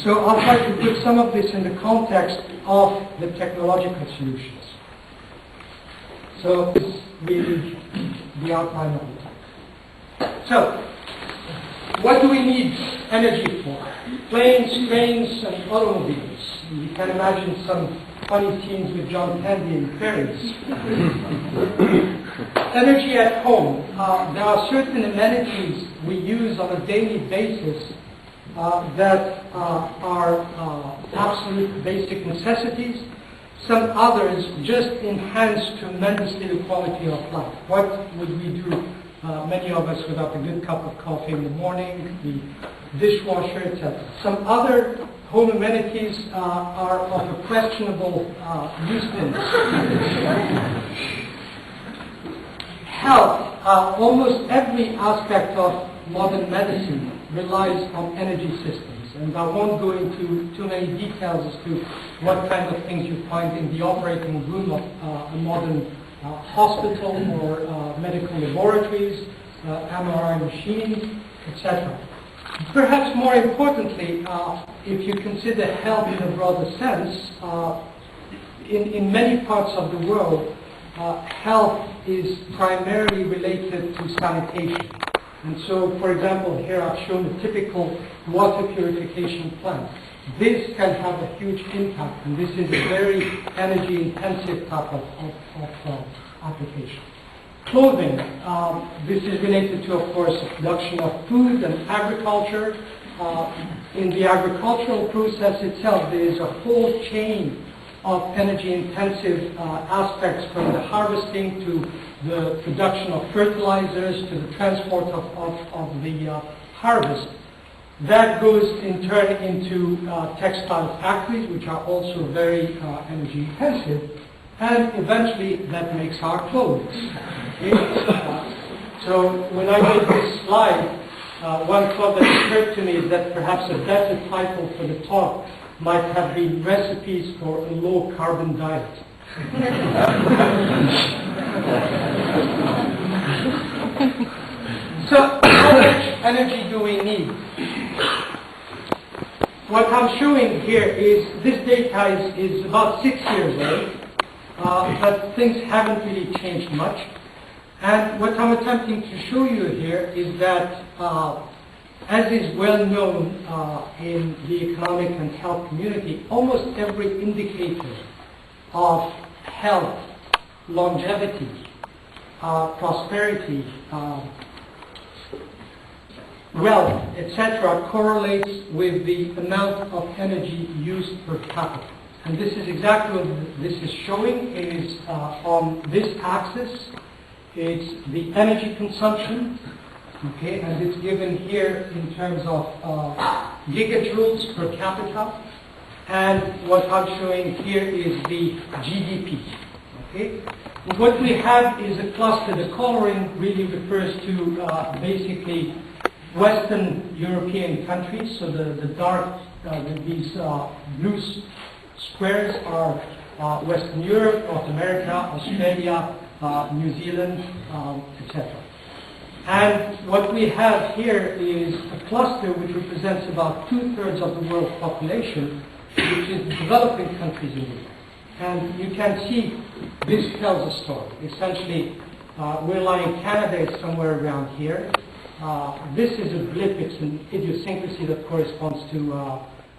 So I'll try to put some of this in the context of the technological solutions. So this is really the outline of the talk. So, what do we need energy for? Planes, trains, and automobiles. You can imagine some funny scenes with John Candy in Paris. Energy at home. There are certain amenities we use on a daily basis that are absolute basic necessities. Some others just enhance tremendously the quality of life. What would we do, many of us, without a good cup of coffee in the morning, the dishwasher, etc. Some other home amenities are of a questionable usefulness. Health. Almost every aspect of modern medicine relies on energy systems. And I won't go into too many details as to what kind of things you find in the operating room of a modern hospital or medical laboratories, MRI machines, etc. Perhaps more importantly, if you consider health in a broader sense, in many parts of the world, health is primarily related to sanitation. And so, for example, here I've shown a typical water purification plant. This can have a huge impact, and this is a very energy-intensive type of application. Clothing. This is related to, of course, the production of food and agriculture. In the agricultural process itself, there is a whole chain of energy-intensive aspects, from the harvesting to the production of fertilizers to the transport of the harvest. That goes in turn into textile factories, which are also very energy-intensive, and eventually that makes our clothes. So when I made this slide, one thought that occurred to me is that perhaps a better title for the talk might have been Recipes for a Low-Carbon Diet. So, how much energy do we need? What I'm showing here is, this data is about 6 years old, but things haven't really changed much. And what I'm attempting to show you here is that, as is well known in the economic and health community, almost every indicator of health, longevity, prosperity, wealth, etc., correlates with the amount of energy used per capita. And this is exactly what this is showing. It is on this axis. It's the energy consumption, okay, and it's given here in terms of gigajoules per capita. And what I'm showing here is the GDP. Okay? And what we have is a cluster. The coloring really refers to basically Western European countries. So the dark, these blue squares are Western Europe, North America, Australia, New Zealand, etc. And what we have here is a cluster which represents about 2/3 of the world's population, which is the developing countries in the world. And you can see this tells a story. Essentially, we're lying, Canada is somewhere around here. This is a blip, it's an idiosyncrasy that corresponds to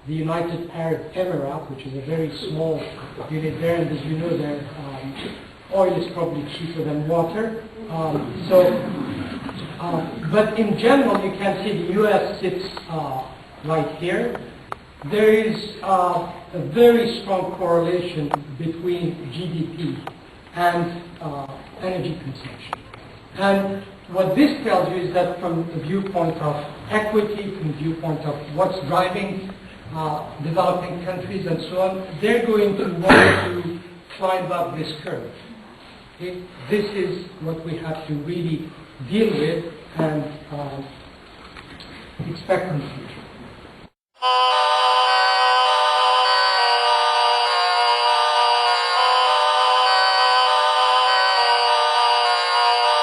the United Arab Emirates, which is a very small unit there, and as you know, their oil is probably cheaper than water. But in general, you can see the US sits right here. There is a very strong correlation between GDP and energy consumption. And what this tells you is that from the viewpoint of equity, from the viewpoint of what's driving developing countries and so on, they're going to want to climb up this curve. Okay? This is what we have to really deal with and expect in the future.